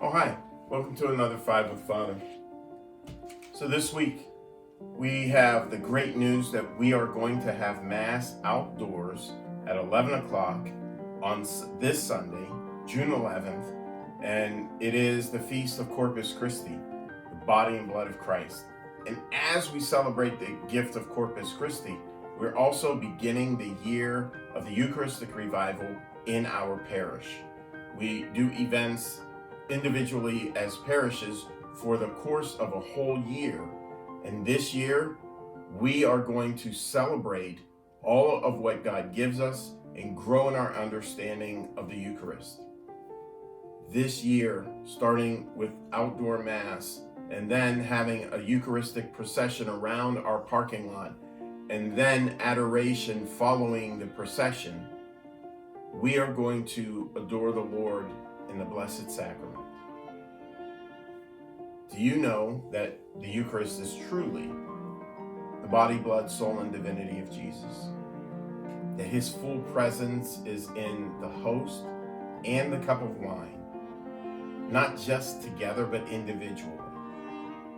Oh, hi. Welcome to another Five with Father. So this week, we have the great news that we are going to have Mass outdoors at 11 o'clock on this Sunday, June 11th, and it is the Feast of Corpus Christi, the body and blood of Christ. And as we celebrate the gift of Corpus Christi, we're also beginning the year of the Eucharistic Revival in our parish. We do events individually as parishes for the course of a whole year. And this year, we are going to celebrate all of what God gives us and grow in our understanding of the Eucharist. This year, starting with outdoor Mass, and then having a Eucharistic procession around our parking lot, and then adoration following the procession, we are going to adore the Lord in the Blessed Sacrament. Do you know that the Eucharist is truly the body, blood, soul, and divinity of Jesus? That his full presence is in the host and the cup of wine, not just together, but individually.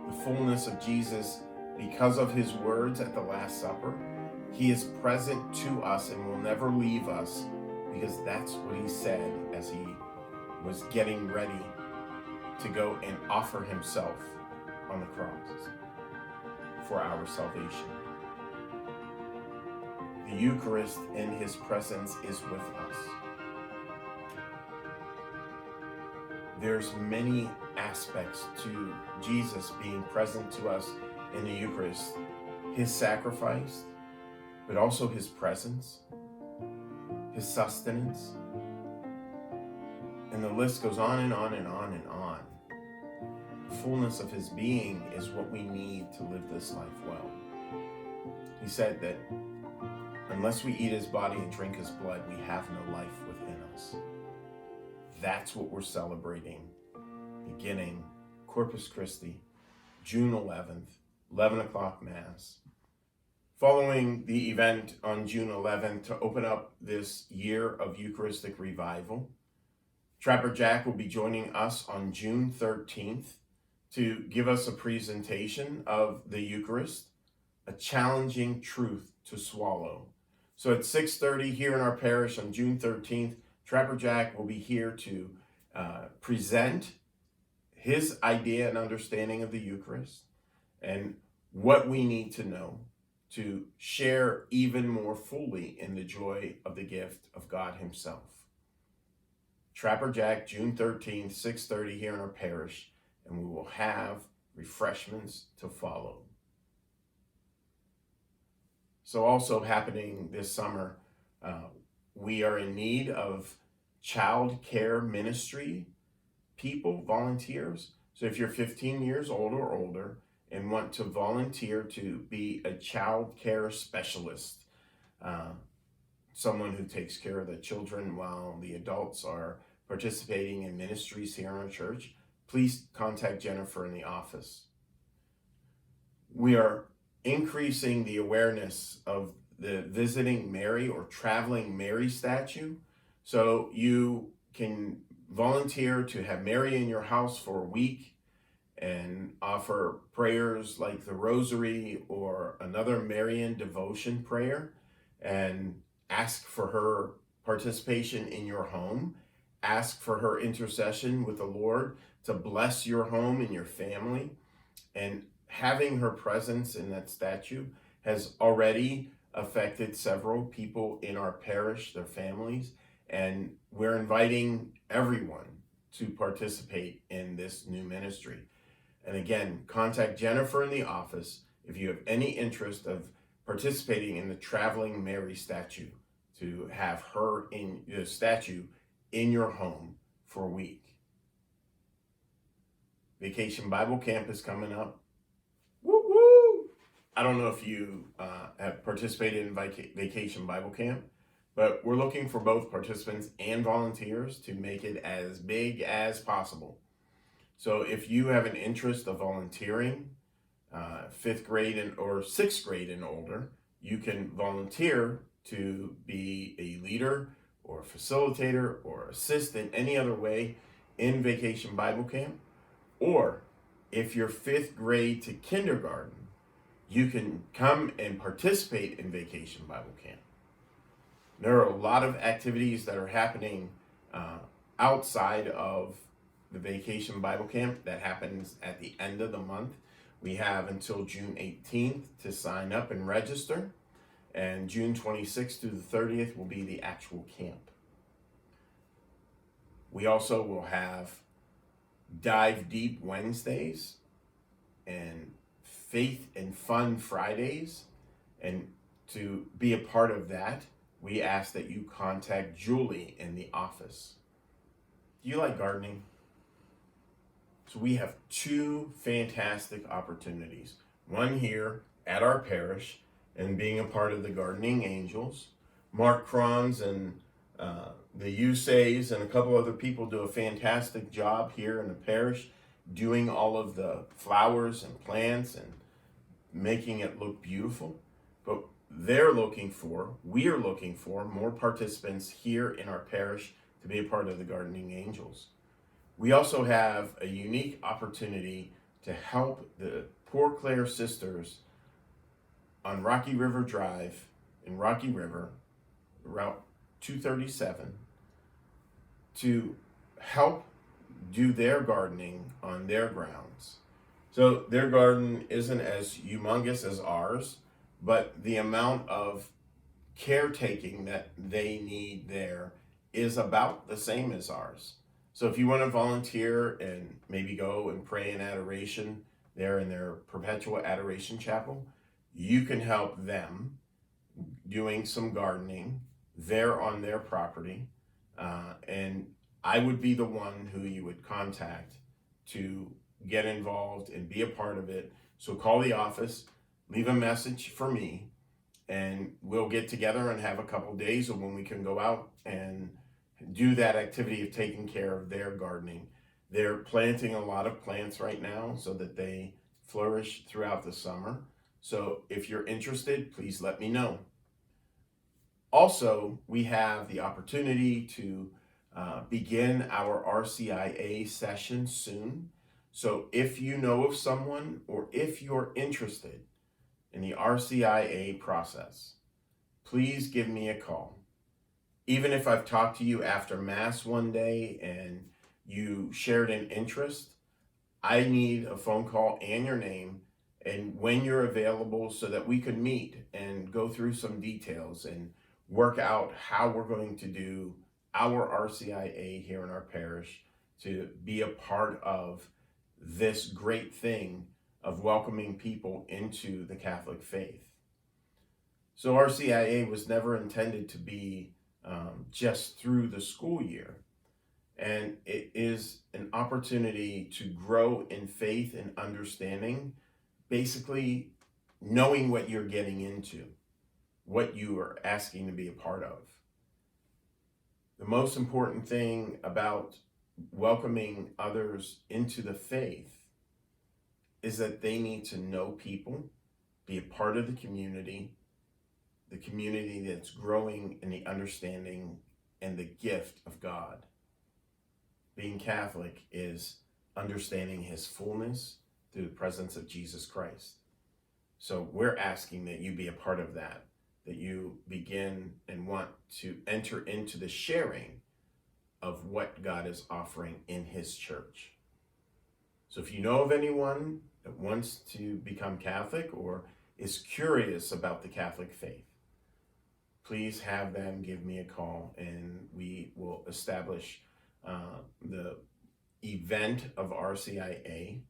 The fullness of Jesus, because of his words at the Last Supper, he is present to us and will never leave us, because that's what he said as he was getting ready to go and offer himself on the cross for our salvation. The Eucharist in his presence is with us. There's many aspects to Jesus being present to us in the Eucharist. His sacrifice, but also his presence, his sustenance, and the list goes on and on and on and on. The fullness of his being is what we need to live this life well. He said that unless we eat his body and drink his blood, we have no life within us. That's what we're celebrating, beginning Corpus Christi, June 11th, 11 o'clock Mass. Following the event on June 11th to open up this year of Eucharistic Revival, Trapper Jack will be joining us on June 13th to give us a presentation of the Eucharist, a challenging truth to swallow. So at 6:30 here in our parish on June 13th, Trapper Jack will be here to present his idea and understanding of the Eucharist and what we need to know to share even more fully in the joy of the gift of God himself. Trapper Jack, June 13th, 6:30 here in our parish, and we will have refreshments to follow. So also happening this summer, we are in need of childcare ministry people, volunteers. So if you're 15 years old or older and want to volunteer to be a childcare specialist, someone who takes care of the children while the adults are participating in ministries here in our church, please contact Jennifer in the office. We are increasing the awareness of the Visiting Mary or Traveling Mary statue. So you can volunteer to have Mary in your house for a week and offer prayers like the rosary or another Marian devotion prayer, and ask for her participation in your home. Ask for her intercession with the Lord to bless your home and your family. And having her presence in that statue has already affected several people in our parish, their families, and we're inviting everyone to participate in this new ministry. And again, contact Jennifer in the office if you have any interest of participating in the Traveling Mary statue, to have her in the statue in your home for a week. Vacation Bible Camp is coming up. Woo woo! I don't know if you have participated in Vacation Bible Camp, but we're looking for both participants and volunteers to make it as big as possible. So if you have an interest of volunteering, 5th grade or 6th grade and older, you can volunteer to be a leader or a facilitator or assist in any other way in Vacation Bible Camp, or if you're 5th grade to kindergarten, you can come and participate in Vacation Bible Camp. There are a lot of activities that are happening outside of the Vacation Bible Camp that happens at the end of the month. We have until June 18th to sign up and register, and June 26th through the 30th will be the actual camp. We also will have Dive Deep Wednesdays and Faith and Fun Fridays, and to be a part of that, we ask that you contact Julie in the office. Do you like gardening? So we have 2 fantastic opportunities. One here at our parish and being a part of the Gardening Angels. Mark Cron's and the Usays and a couple other people do a fantastic job here in the parish doing all of the flowers and plants and making it look beautiful. But we're looking for more participants here in our parish to be a part of the Gardening Angels. We also have a unique opportunity to help the Poor Clare Sisters on Rocky River Drive in Rocky River, Route 237, to help do their gardening on their grounds. So their garden isn't as humongous as ours, but the amount of caretaking that they need there is about the same as ours. So if you want to volunteer and maybe go and pray in adoration there in their perpetual adoration chapel, you can help them doing some gardening there on their property. And I would be the one who you would contact to get involved and be a part of it. So call the office, leave a message for me, and we'll get together and have a couple days of when we can go out and do that activity of taking care of their gardening. They're planting a lot of plants right now so that they flourish throughout the summer. So if you're interested, please let me know. Also, we have the opportunity to begin our RCIA session soon. So if you know of someone or if you're interested in the RCIA process, please give me a call. Even if I've talked to you after Mass one day and you shared an interest, I need a phone call and your name and when you're available so that we could meet and go through some details and work out how we're going to do our RCIA here in our parish to be a part of this great thing of welcoming people into the Catholic faith. So RCIA was never intended to be just through the school year. And it is an opportunity to grow in faith and understanding, basically knowing what you're getting into, what you are asking to be a part of. The most important thing about welcoming others into the faith is that they need to know people, be a part of the community that's growing in the understanding and the gift of God. Being Catholic is understanding his fullness through the presence of Jesus Christ. So we're asking that you be a part of that you begin and want to enter into the sharing of what God is offering in his church. So if you know of anyone that wants to become Catholic or is curious about the Catholic faith, please have them give me a call and we will establish the event of RCIA,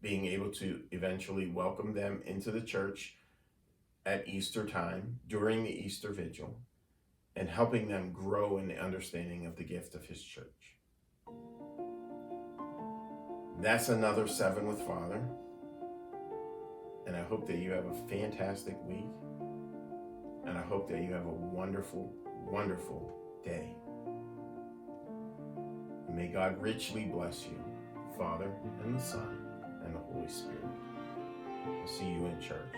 being able to eventually welcome them into the church at Easter time, during the Easter Vigil, and helping them grow in the understanding of the gift of his church. That's another 7 with Father, and I hope that you have a fantastic week, and I hope that you have a wonderful, wonderful day. And may God richly bless you, the Father, and the Son, and the Holy Spirit. I'll see you in church.